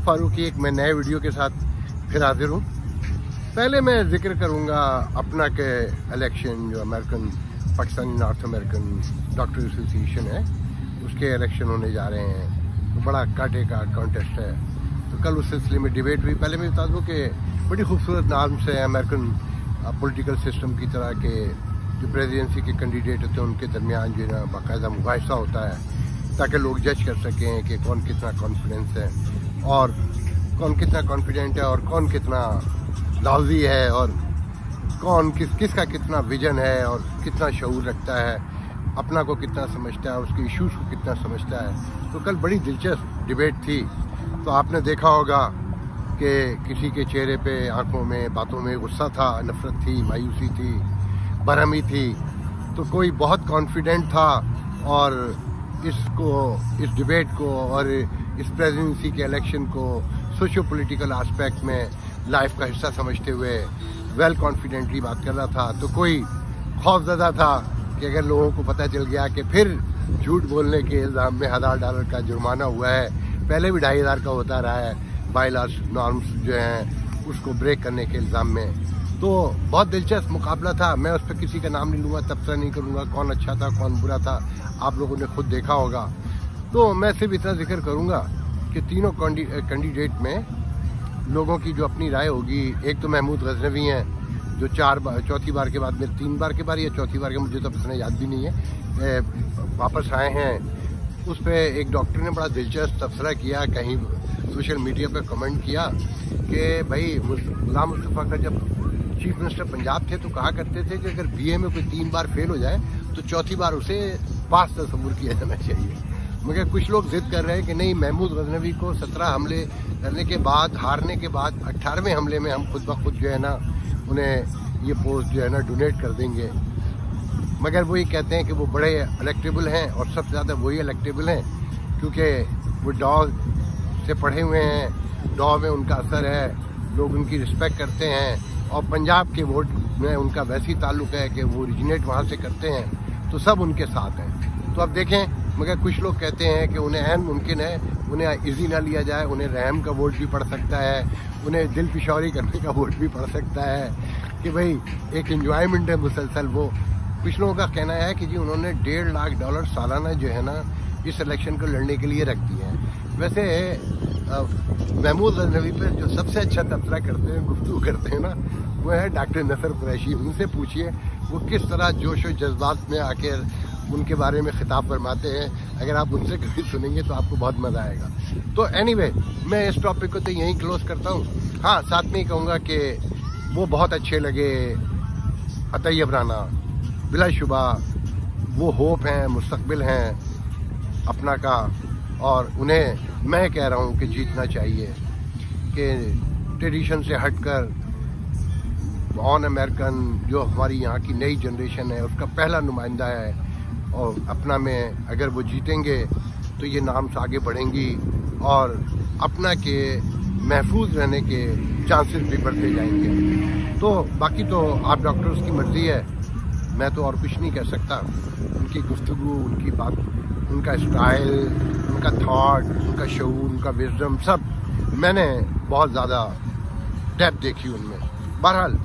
फारूकी एक मैं नए वीडियो के साथ फिर हाजिर हूँ। पहले मैं जिक्र करूँगा अपना के इलेक्शन जो American Pakistani north American doctor association है उसके इलेक्शन होने जा रहे हैं। तो बड़ा कांटे का कॉन्टेस्ट है। तो कल उस सिलसिले में डिबेट हुई। पहले मैं बता दूँ कि बड़ी खूबसूरत नाम से अमेरिकन पॉलिटिकल सिस्टम की तरह के जो प्रेसिडेंसी के कैंडिडेट होते हैं उनके दरमियान जो है ना बाकायदा मुबाहिसा होता है ताकि लोग जज कर सकें कि कौन कितना कॉन्फिडेंस है और कौन कितना कॉन्फिडेंट है और कौन कितना लाउजी है और कौन किसका कितना विजन है और कितना शऊर रखता है, अपना को कितना समझता है, उसके इश्यूज को कितना समझता है। तो कल बड़ी दिलचस्प डिबेट थी। तो आपने देखा होगा कि किसी के चेहरे पे, आंखों में, बातों में गुस्सा था, नफरत थी, मायूसी थी, बरहमी थी। तो कोई बहुत कॉन्फिडेंट था और इस डिबेट को और इस प्रेसिडेंसी के इलेक्शन को सोशो पॉलिटिकल एस्पेक्ट में लाइफ का हिस्सा समझते हुए वेल कॉन्फिडेंटली बात कर रहा था। तो कोई खौफजदा था कि अगर लोगों को पता चल गया कि फिर झूठ बोलने के इल्ज़ाम में $1000 का जुर्माना हुआ है, पहले भी $2500 का होता रहा है बायलॉज नॉर्म्स जो हैं उसको ब्रेक करने के इल्ज़ाम में। तो बहुत दिलचस्प मुकाबला था। मैं उस पर किसी का नाम नहीं लूँगा, तबसरा नहीं करूँगा कौन अच्छा था कौन बुरा था, आप लोगों ने खुद देखा होगा। तो मैं सिर्फ इतना जिक्र करूँगा कि तीनों कैंडिडेट में लोगों की जो अपनी राय होगी। एक तो महमूद गजनवी हैं जो चौथी बार के बाद में 3 बार के बाद या चौथी बार के मुझे तो इतना याद भी नहीं है वापस आए हैं। उस पर एक डॉक्टर ने बड़ा दिलचस्प तबसरा किया, कहीं सोशल मीडिया पर कमेंट किया कि भाई गुलाम मुस्तफ़ा का जब चीफ मिनिस्टर पंजाब थे तो कहा करते थे कि अगर बीए में कोई 3 बार फेल हो जाए तो चौथी बार उसे पास तस्वुर किया जाना चाहिए। मगर कुछ लोग जिद कर रहे हैं कि नहीं, महमूद गजनवी को 17 हमले करने के बाद, हारने के बाद 18वें हमले में हम खुद ब खुद जो है ना उन्हें ये पोस्ट जो है ना डोनेट कर देंगे। मगर वो ये कहते हैं कि वो बड़े इलेक्टेबल हैं और सबसे ज़्यादा वही इलेक्टेबल हैं क्योंकि वो डॉ से पढ़े हुए हैं, डॉ में उनका असर है, लोग उनकी रिस्पेक्ट करते हैं और पंजाब के वोट में उनका वैसी ताल्लुक है कि वो ओरिजिनेट वहाँ से करते हैं, तो सब उनके साथ हैं। तो अब देखें, मगर कुछ लोग कहते हैं कि उन्हें ऐन मुमकिन है उन्हें इजी ना लिया जाए, उन्हें रहम का वोट भी पड़ सकता है, उन्हें दिल पिशौरी करने का वोट भी पड़ सकता है कि भाई एक एंजॉयमेंट है मुसलसल। वो कुछ लोगों का कहना है कि जी उन्होंने $1.5 लाख सालाना जो है ना इस इलेक्शन को लड़ने के लिए रख दिए हैं। वैसे महमूद गजनवी पर जो सबसे अच्छा तबसरा करते हैं, गुफ्तगू करते हैं ना, वो है डॉक्टर नसर कुरैशी। उनसे पूछिए वो किस तरह जोश और जज्बात में आकर उनके बारे में खिताब फरमाते हैं। अगर आप उनसे कभी सुनेंगे तो आपको बहुत मज़ा आएगा। तो एनीवे, मैं इस टॉपिक को तो यहीं क्लोज करता हूँ। हाँ, साथ में ही कहूँगा कि वो बहुत अच्छे लगे अतैयब राना, बिलाशुबा वो होप हैं, मुस्तकबिल हैं अपना का, और उन्हें मैं कह रहा हूँ कि जीतना चाहिए कि ट्रेडिशन से हटकर ऑन अमेरिकन जो हमारी यहाँ की नई जनरेशन है उसका पहला नुमाइंदा है और अपना में अगर वो जीतेंगे तो ये नाम्स आगे बढ़ेंगी और अपना के महफूज रहने के चांसेस भी बढ़ते जाएंगे। तो बाकी तो आप डॉक्टर्स की मर्ज़ी है, मैं तो और कुछ नहीं कह सकता। उनकी गुफ्तगू, उनकी बात, उनका स्टाइल, उनका थॉट, उनका शऊर, उनका विजडम, सब मैंने बहुत ज़्यादा डेप्थ देखी उनमें। बहरहाल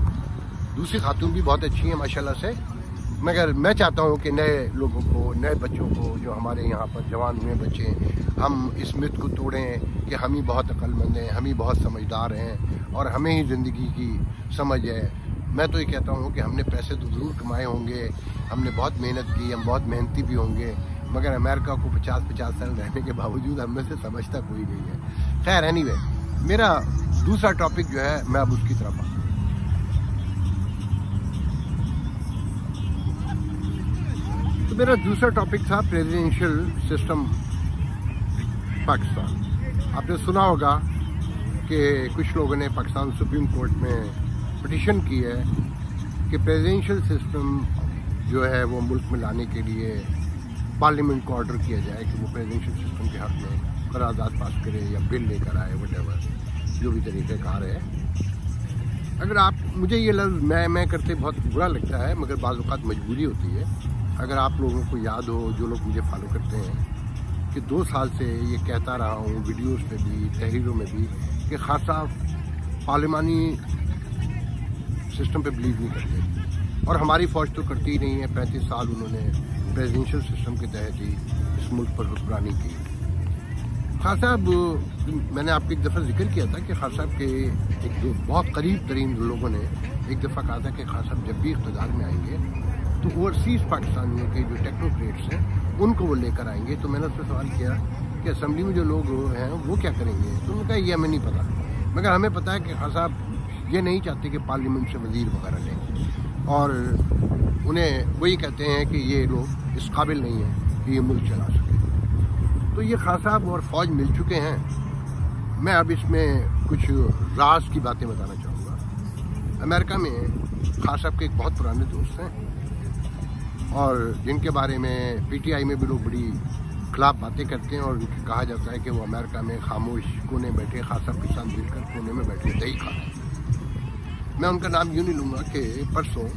दूसरी खातून भी बहुत अच्छी हैं माशाल्लाह से, मगर मैं चाहता हूँ कि नए लोगों को, नए बच्चों को, जो हमारे यहाँ पर जवान हुए बच्चे, हम इस मिथ को तोड़ें कि हम ही बहुत अक्लमंद हैं, हम ही बहुत समझदार हैं और हमें ही ज़िंदगी की समझ है। मैं तो ये कहता हूँ कि हमने पैसे तो ज़रूर कमाए होंगे, हमने बहुत मेहनत की, हम बहुत मेहनती भी होंगे, मगर अमेरिका को 50-50 साल रहने के बावजूद हम में से समझता कोई नहीं है। खैर एनीवे, मेरा दूसरा टॉपिक जो है मैं अब उसकी तरफ आऊँ। तो मेरा दूसरा टॉपिक था प्रेसिडेंशियल सिस्टम पाकिस्तान। आपने सुना होगा कि कुछ लोगों ने पाकिस्तान सुप्रीम कोर्ट में पिटीशन की है कि प्रेसिडेंशियल सिस्टम जो है वो मुल्क में लाने के लिए पार्लियामेंट को ऑर्डर किया जाए कि वो प्रेसिडेंशियल सिस्टम के हक में करारदाद पास करे या बिल लेकर आए, वटेवर जो भी तरीक़ेकार है। अगर आप, मुझे ये लफ्ज़ मैं करते बहुत बुरा लगता है, मगर बाज़ औक़ात मजबूरी होती है। अगर आप लोगों को याद हो, जो लोग मुझे फॉलो करते हैं, कि 2 साल से ये कहता रहा हूँ वीडियोस पे भी, तहरीरों में भी, कि खान साहब पार्लिमानी सिस्टम पे बिलीव नहीं करते और हमारी फ़ौज तो करती ही नहीं है। 35 साल उन्होंने प्रेसिडेंशियल सिस्टम के तहत ही इस मुल्क पर हुक्मरानी की। खान साहब, मैंने आपको एक दफ़ा जिक्र किया था कि खान साहब के एक बहुत करीब तरीन लोगों ने एक दफ़ा कहा था कि खान साहब जब भी इक़्तिदार में आएंगे तो ओवरसीज़ पाकिस्तानियों के जो टेक्नोक्रेट्स हैं उनको वो लेकर आएंगे। तो मैंने उससे सवाल किया कि असेंबली में जो लोग हैं वो क्या करेंगे, तो उन्होंने कहा ये हमें नहीं पता, मगर हमें पता है कि खान साहब ये नहीं चाहते कि पार्लियामेंट से वज़ीर वगैरह लें और उन्हें वही कहते हैं कि ये लोग इस काबिल नहीं हैं कि ये मुल्क चला सके। तो ये खान साहब और फ़ौज मिल चुके हैं। मैं अब इसमें कुछ राज की बातें बताना चाहूँगा। अमेरिका में खान साहब के एक बहुत पुराने दोस्त हैं और जिनके बारे में पीटीआई में भी लोग बड़ी खिलाफ बातें करते हैं और उनकी कहा जाता है कि वो अमेरिका में खामोश कोने बैठे खान साहब के साथ मिलकर कोने में बैठे दही खा रहे हैं। मैं उनका नाम यूँ नहीं लूँगा कि परसों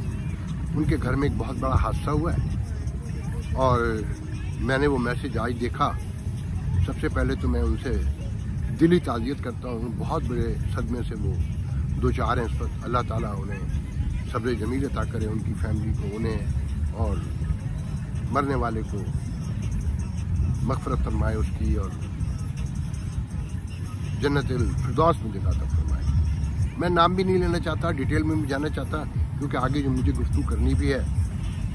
उनके घर में एक बहुत बड़ा हादसा हुआ है और मैंने वो मैसेज आज देखा। सबसे पहले तो मैं उनसे दिली ताज़ियत करता हूँ, बहुत बड़े सदमे से वो दो चार हैं इस वक्त। अल्लाह ताला उन्हें सब्र जमील अता करे, उनकी फैमिली को, उन्हें और मरने वाले को मग़फ़िरत फरमाए उसकी और जन्नतुल फिरदौस में जगह अता फरमाए। मैं नाम भी नहीं लेना चाहता, डिटेल में भी जाना चाहता, क्योंकि आगे जो मुझे गुफ्तगू करनी भी है।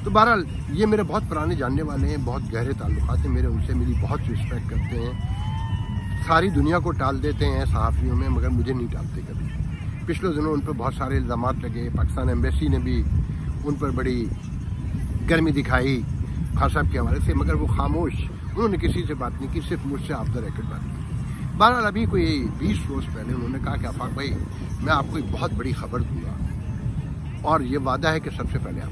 तो बहरहाल ये मेरे बहुत पुराने जानने वाले हैं, बहुत गहरे ताल्लुकात हैं मेरे उनसे, मेरी बहुत रिस्पेक्ट करते हैं। सारी दुनिया को टाल देते हैं सहाफ़ियों में, मगर मुझे नहीं टालते कभी। पिछले दिनों उन पर बहुत सारे इल्ज़ामात लगे, पाकिस्तान एम्बेसी ने भी उन पर बड़ी गर्मी दिखाई खान साहब के हवाले से, मगर वो खामोश, उन्होंने किसी से बात नहीं की, सिर्फ मुझसे ऑफ द रिकॉर्ड बात की। बहरहाल अभी कोई 20 रोज़ पहले उन्होंने कहा कि आफाक भाई मैं आपको एक बहुत बड़ी खबर दूंगा और ये वादा है कि सबसे पहले आप।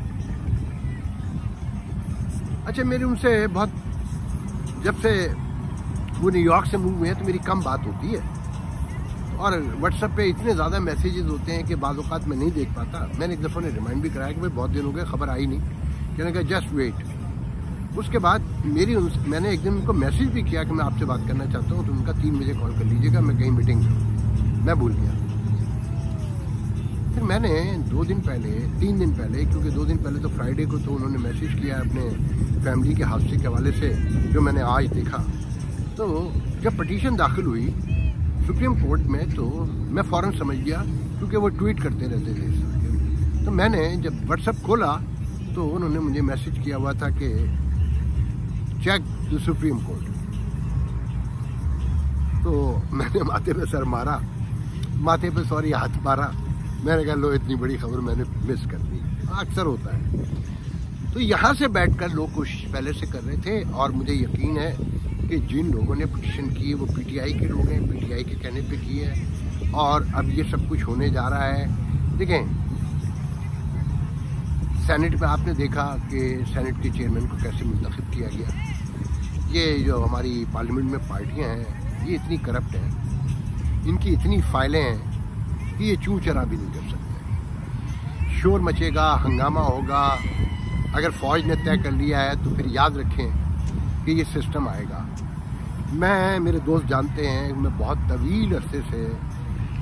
अच्छा, मेरे उनसे बहुत, जब से वो न्यूयॉर्क से मूव हुए हैं तो मेरी कम बात होती है और व्हाट्सएप पे इतने ज़्यादा मैसेजेस होते हैं कि बाज़ औक़ात मैं नहीं देख पाता। मैंने एक दफ़ा उन्हें रिमाइंड भी कराया कि भाई बहुत दिन हो गए, खबर आई नहीं। कहने का जस्ट वेट। उसके बाद मैंने एक दिन उनको मैसेज भी किया कि मैं आपसे बात करना चाहता हूँ, तो उनका 3 बजे कॉल कर लीजिएगा, मैं कहीं मीटिंग में, मैं भूल गया। फिर मैंने 2 दिन पहले, 3 दिन पहले, क्योंकि 2 दिन पहले तो फ्राइडे को तो उन्होंने मैसेज किया अपने फैमिली के हादसे के हवाले से, जो मैंने आज देखा। तो जब पटिशन दाखिल हुई सुप्रीम कोर्ट में तो मैं फ़ौरन समझ गया, क्योंकि वो ट्वीट करते रहते थे इस तरह के। तो मैंने जब व्हाट्सएप खोला तो उन्होंने मुझे मैसेज किया हुआ था कि चेक द सुप्रीम कोर्ट। तो मैंने माथे पे सर मारा, माथे पे सॉरी हाथ मारा। मैंने कहा लो, इतनी बड़ी खबर मैंने मिस कर दी। अक्सर होता है। तो यहाँ से बैठकर लोग कोशिश पहले से कर रहे थे और मुझे यकीन है कि जिन लोगों ने पिटीशन की वो पीटीआई के लोग हैं, पीटीआई के कहने पे की है और अब ये सब कुछ होने जा रहा है। देखें, सेनेट में आपने देखा कि सेनेट के चेयरमैन को कैसे मुंतखब किया गया। ये जो हमारी पार्लियामेंट में पार्टियां हैं ये इतनी करप्ट हैं, इनकी इतनी फाइलें हैं कि ये चूं चरा भी नहीं कर सकते। शोर मचेगा, हंगामा होगा। अगर फ़ौज ने तय कर लिया है तो फिर याद रखें कि ये सिस्टम आएगा। मेरे दोस्त जानते हैं, मैं बहुत तवील अरसे से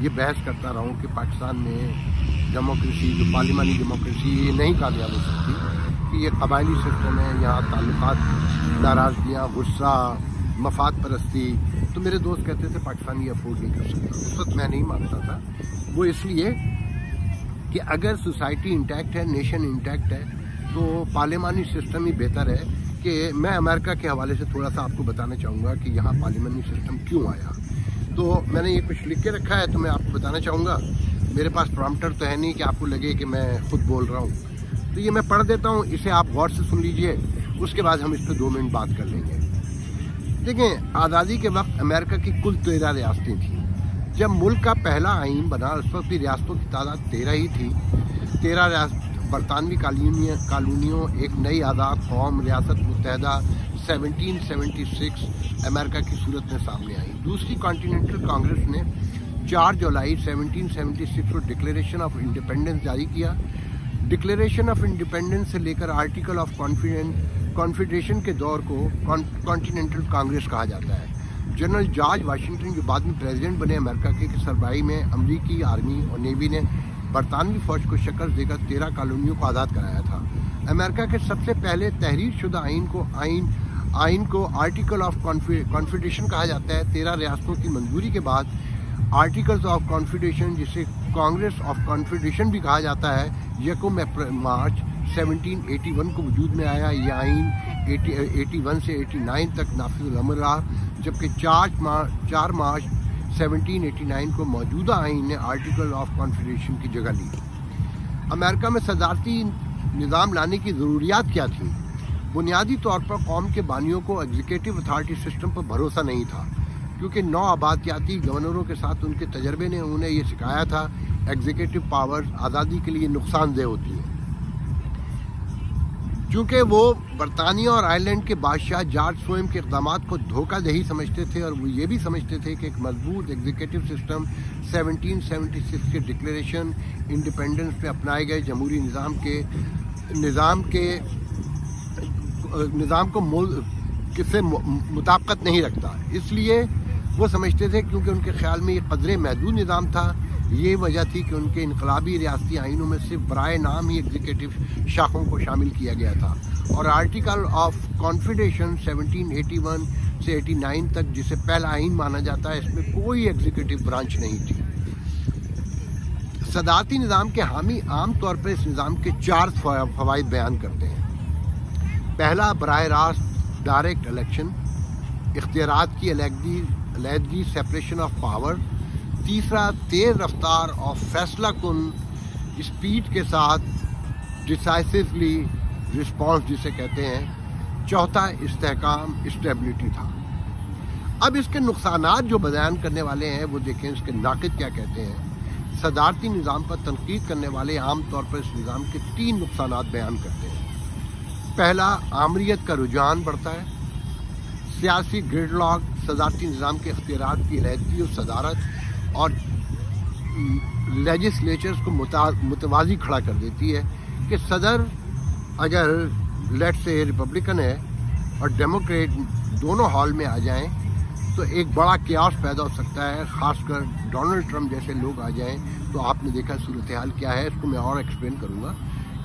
ये बहस करता रहा हूँ कि पाकिस्तान में डेमोक्रेसी, जो पार्लिमानी डेमोक्रेसी, ये नहीं कामयाब हो सकती, कि ये कबायली सिस्टम है। यहाँ ताल्लुकात, नाराज़गियाँ, गुस्सा, मफाद परस्ती। तो मेरे दोस्त कहते थे पाकिस्तान ये अफोर्ड नहीं कर सकता। उस वक्त मैं नहीं मानता था। वो इसलिए कि अगर सोसाइटी इंटैक्ट है, नेशन इंटैक्ट है, तो पार्लिमानी सिस्टम ही बेहतर है। कि मैं अमेरिका के हवाले से थोड़ा सा आपको बताना चाहूँगा कि यहाँ पार्लिमानी सिस्टम क्यों आया। तो मैंने ये कुछ लिख के रखा है, तो मैं आपको बताना चाहूँगा। मेरे पास प्रॉम्प्टर तो है नहीं कि आपको लगे कि मैं खुद बोल रहा हूँ, तो ये मैं पढ़ देता हूँ, इसे आप गौर से सुन लीजिए, उसके बाद हम इस पर 2 मिनट बात कर लेंगे। देखें, आज़ादी के वक्त अमेरिका की कुल 13 रियासतें थीं। जब मुल्क का पहला आइन बना उस वक्त भी रियासतों की तादाद 13 ही थी। 13 रियासत बरतानवी कॉलोनियों, एक नई आज़ाद कौम रियासत मुत्तहदा 1776 अमेरिका की सूरत में सामने आई। दूसरी कॉन्टिनेंटल कांग्रेस ने 4 जुलाई 1776 को डिक्लेरेशन ऑफ इंडिपेंडेंस जारी किया। डिक्लेरेशन ऑफ इंडिपेंडेंस से लेकर आर्टिकल ऑफ कॉन्फेडरेशन के दौर को कॉन्टिनेंटल कांग्रेस कहा जाता है। जनरल जॉर्ज वाशिंगटन जो बाद में प्रेसिडेंट बने अमेरिका के सरबराही में अमेरिकी आर्मी और नेवी ने बरतानवी फौज को शिकस्त देकर 13 कॉलोनियों को आज़ाद कराया था। अमेरिका के सबसे पहले तहरीर शुदा आइन को आर्टिकल ऑफ कॉन्फेडरेशन कहा जाता है। 13 रियासतों की मंजूरी के बाद आर्टिकल्स ऑफ कॉन्फेडरेशन, जिसे कांग्रेस ऑफ कॉन्फेडरेशन भी कहा जाता है, 1 मार्च 1781 को वजूद में आया। ये आइन 81 से 89 तक नाफिजुल अमल रहा, जबकि 4 मार्च 1789 को मौजूदा आइन ने आर्टिकल ऑफ कॉन्फेडरेशन की जगह ली। अमेरिका में सदारती निज़ाम लाने की ज़रूरियात क्या थी? बुनियादी तौर पर कौम के बानियों को एग्जीक्यूटिव अथॉरिटी सिस्टम पर भरोसा नहीं था, क्योंकि 9 आबादियाती गवर्नरों के साथ उनके तजर्बे ने उन्हें ये सिखाया था एग्जीक्यूटिव पावर्स आज़ादी के लिए नुकसानदेह होती हैं। चूँकि वो बरतानिया और आयरलैंड के बादशाह जॉर्ज स्वयं के इक़दाम को धोखादही समझते थे, और वो ये भी समझते थे कि एक मजबूत एग्जीक्यूटिव सिस्टम 1776 के डिक्लेरेशन इंडिपेंडेंस पे अपनाए गए जमहूरी निज़ाम को किससे मुताबिकत नहीं रखता। इसलिए वो समझते थे, क्योंकि उनके ख्याल में ये कदरे महदूद निज़ाम था, ये वजह थी कि उनके इनकलाबी रियासती आइनों में सिर्फ बराए नाम ही एग्जीक्यूटिव शाखों को शामिल किया गया था। और आर्टिकल ऑफ कॉन्फेडरेशन 1781 से 89 तक, जिसे पहला आइन माना जाता है, इसमें कोई एग्जीक्यूटिव ब्रांच नहीं थी। सदारती निज़ाम के हामी आमतौर पर इस निज़ाम के 4 फ़वाइद बयान करते हैं। पहला, बराह रास्त डायरेक्ट इलेक्शन, इख्तियारात की अलहदगी सेपरेशन ऑफ पावर। तीसरा, तेज़ रफ्तार और फैसला कुन स्पीड के साथ डिसाइसिवली रिस्पॉन्स जिसे कहते हैं। चौथा, इस्तेहकाम स्टेबिलिटी था। अब इसके नुकसानात जो बयान करने वाले हैं वो देखें, इसके नाक़िद क्या कहते हैं। सदारती निज़ाम पर तनकीद करने वाले आमतौर पर इस निज़ाम के 3 नुकसानात बयान करते हैं। पहला, आमरीत का रुझान बढ़ता है। सियासी ग्रिडलॉक सदारती निज़ाम के इख्तियारात की अलहदगी और सदारत और लेजिस्लेचर्स को मुतवाज़ी खड़ा कर देती है कि सदर अगर लेट से रिपब्लिकन है और डेमोक्रेट दोनों हॉल में आ जाएं तो एक बड़ा क्यास पैदा हो सकता है, ख़ासकर डोनाल्ड ट्रंप जैसे लोग आ जाएं तो आपने देखा सूरत हाल क्या है। इसको मैं और एक्सप्लेन करूँगा।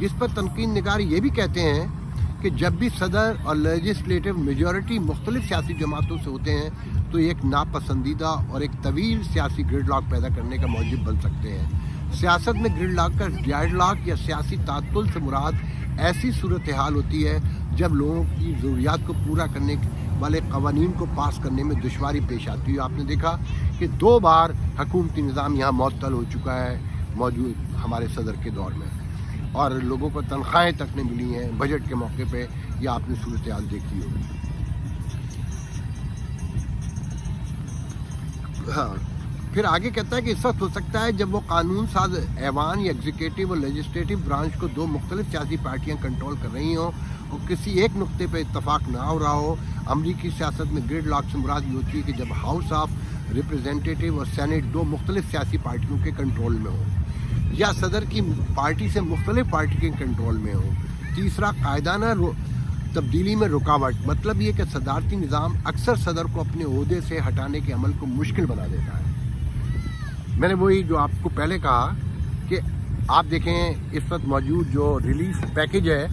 इस पर तनकीद निगार ये भी कहते हैं कि जब भी सदर और लेजिस्लेटिव मेजॉरिटी मुख्तलिफ सियासी जमातों से होते हैं तो एक नापसंदीदा और एक तवील सियासी ग्रिडलॉक पैदा करने का मौजब बन सकते हैं। सियासत में ग्रिडलॉक का डेडलॉक या सियासी तातुल से मुराद ऐसी सूरत हाल होती है जब लोगों की ज़रूरियात को पूरा करने वाले कवानीन को पास करने में दुश्वारी पेश आती है। आपने देखा कि 2 बार हुकूमती निज़ाम यहाँ मुअत्तल हो चुका है मौजूद हमारे सदर के दौर में, और लोगों को तनख्वाहें तक नहीं मिली हैं बजट के मौके पे, या आपने सूरत हाल देखी होगी। हाँ, फिर आगे कहता है कि इस वक्त हो सकता है जब वो कानून साज ऐवान या एग्जीक्यूटिव और लेजिस्लेटिव ब्रांच को 2 मुख्तलिफ सियासी पार्टियां कंट्रोल कर रही हों और किसी एक नुक्ते पर इत्तफाक ना हो रहा हो। अमरीकी सियासत में ग्रिड लॉक से मुराद ये होती है कि जब हाउस ऑफ रिप्रेजेंटेटिव और सेनेट 2 मुख्तलिफ सियासी पार्टियों के कंट्रोल में हो, या सदर की पार्टी से मुख्तलिफ पार्टी के कंट्रोल में हो। तीसरा, कायदाना तब्दीली में रुकावट, मतलब ये कि सदारती निज़ाम अक्सर सदर को अपने ओहदे से हटाने के अमल को मुश्किल बना देता है। मैंने वही जो आपको पहले कहा कि आप देखें इस वक्त मौजूद जो रिलीफ पैकेज है,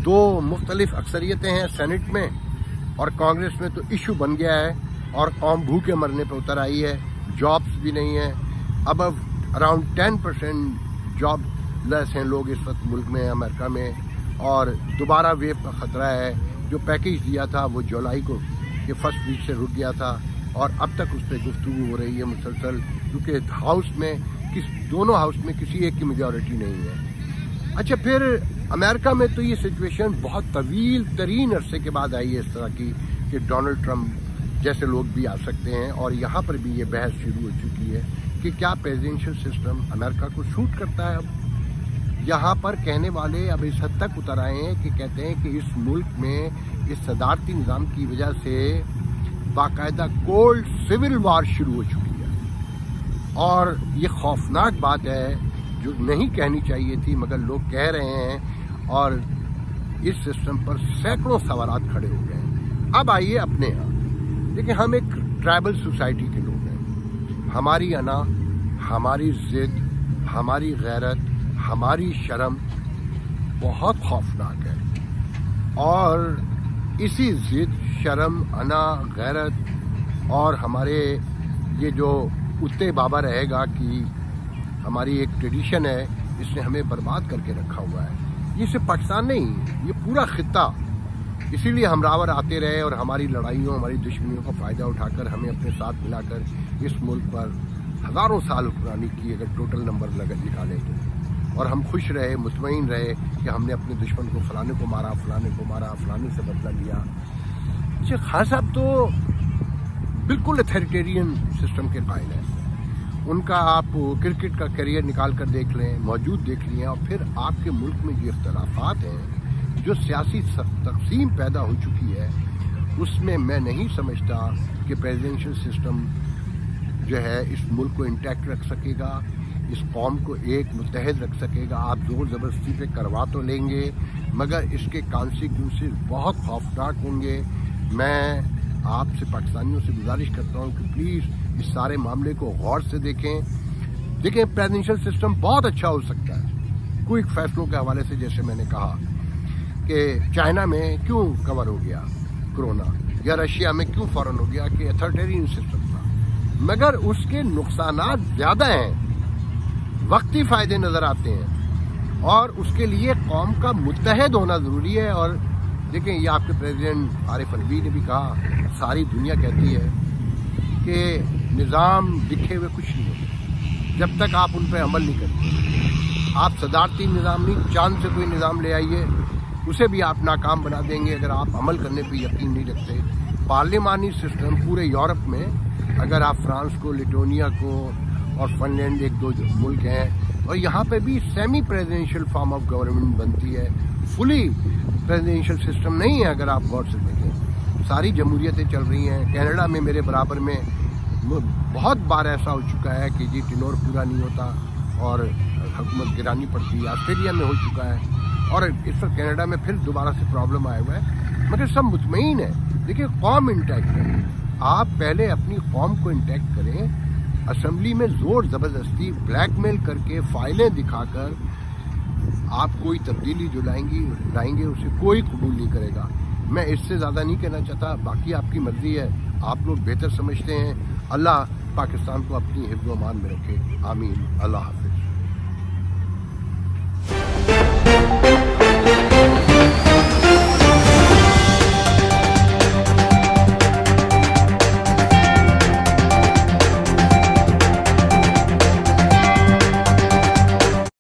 2 मुख्तलिफ अक्सरियतें हैं सेनेट में और कांग्रेस में, तो इशू बन गया है और कौम भूखे मरने पर उतर आई है। जॉब्स भी नहीं है। अब अराउंड 10% जॉब लेस हैं लोग इस वक्त मुल्क में, अमेरिका में, और दोबारा वेव का ख़तरा है। जो पैकेज दिया था वो जुलाई को के फर्स्ट वीक से रुक गया था और अब तक उस पर गुफ्तगू हो रही है मुसलसल, क्योंकि हाउस में दोनों हाउस में किसी एक की मेजॉरिटी नहीं है। अच्छा, फिर अमेरिका में तो ये सिचुएशन बहुत तवील तरीन अरसे के बाद आई है इस तरह की कि डोनाल्ड ट्रंप जैसे लोग भी आ सकते हैं, और यहाँ पर भी ये बहस शुरू हो चुकी है कि क्या प्रेसिडेंशियल सिस्टम अमेरिका को सूट करता है। अब यहाँ पर कहने वाले अब इस हद तक उतर आए हैं कि कहते हैं कि इस मुल्क में इस सदारती निज़ाम की वजह से बाकायदा कोल्ड सिविल वार शुरू हो चुकी है, और ये खौफनाक बात है जो नहीं कहनी चाहिए थी मगर लोग कह रहे हैं। और इस सिस्टम पर सैकड़ों सवालात खड़े हो गए हैं। अब आइए अपने यहाँ, देखिए हम एक ट्राइबल सोसाइटी के लोग हैं। हमारी अना, हमारी जिद, हमारी गैरत, हमारी शर्म बहुत खौफनाक है। और इसी जिद, शर्म, अना, गैरत और हमारे ये जो उत्ते बाबा रहेगा कि हमारी एक ट्रेडिशन है, इसने हमें बर्बाद करके रखा हुआ है। ये सिर्फ पाकिस्तान नहीं, ये पूरा खित्ता। इसीलिए हमरावर आते रहे और हमारी लड़ाइयों, हमारी दुश्मनियों का फ़ायदा उठाकर हमें अपने साथ मिलाकर इस मुल्क पर हज़ारों साल हुक्मरानी की, अगर टोटल नंबर निकालें तो। और हम खुश रहे, मुतमईन रहे कि हमने अपने दुश्मन को फलाने को मारा, फलाने को मारा, फलाने से बदला लिया। खान साहब तो बिल्कुल अथॉरिटेरियन सिस्टम के कायल हैं। उनका आप क्रिकेट का करियर निकाल कर देख लें, मौजूद देख लिए, और फिर आपके मुल्क में जो इख्तलाफात हैं, जो सियासी तकसीम पैदा हो चुकी है, उसमें मैं नहीं समझता कि प्रेसिडेंशियल सिस्टम जो है इस मुल्क को इंटैक्ट रख सकेगा, इस कौम को एक मुत्तहद रख सकेगा। आप जोर ज़बरदस्ती पे करवा तो लेंगे, मगर इसके कॉन्सिक्वेंसेस बहुत खौफनाक होंगे। मैं आपसे, पाकिस्तानियों से गुजारिश करता हूँ कि प्लीज़ इस सारे मामले को गौर से देखें। प्रेसिडेंशियल सिस्टम बहुत अच्छा हो सकता है क्विक फैसलों के हवाले से, जैसे मैंने कहा कि चाइना में क्यों कवर हो गया कोरोना, या रशिया में क्यों फौरन हो गया कि अथॉरिटेरियन सिस्टम था, मगर उसके नुकसानात ज़्यादा हैं, वक्ती फ़ायदे नज़र आते हैं, और उसके लिए कौम का मुत्तहद होना ज़रूरी है। और देखें, ये आपके प्रेसिडेंट आरिफ अलवी ने भी कहा, सारी दुनिया कहती है कि निज़ाम दिखे हुए कुछ नहीं होते जब तक आप उन पर अमल नहीं करते। आप सदारती निज़ाम नहीं, चांद से कोई निज़ाम ले आइए, उसे भी आप नाकाम बना देंगे अगर आप अमल करने पर यकीन नहीं रखते। पार्लिमानी सिस्टम पूरे यूरोप में, अगर आप फ्रांस को, लिटोनिया को और फिनलैंड, एक दो मुल्क हैं, और यहाँ पे भी semi presidential form of government बनती है, फुली प्रेसिडेंशियल सिस्टम नहीं है। अगर आप गौर से देखें, सारी जमहूरियतें चल रही हैं। कनाडा में मेरे बराबर में बहुत बार ऐसा हो चुका है कि जी टिनोर पूरा नहीं होता और हुकूमत गिरानी पड़ती है। ऑस्ट्रेलिया में हो चुका है और इस वक्त कनाडा में फिर दोबारा से प्रॉब्लम आया हुआ है, मगर सब मुतमईन है। देखिए, कौम इंटैक्ट है, आप पहले अपनी कौम को इंटैक्ट करें। असेंबली में जोर ज़बरदस्ती ब्लैकमेल करके, फाइलें दिखाकर आप कोई तब्दीली जो लाएंगे उसे कोई कबूल नहीं करेगा। मैं इससे ज़्यादा नहीं कहना चाहता, बाकी आपकी मर्जी है, आप लोग बेहतर समझते हैं। अल्लाह पाकिस्तान को अपनी हिफ्ज़-ओ-अमान में रखे। आमीन। अल्लाह हाफ़िज़।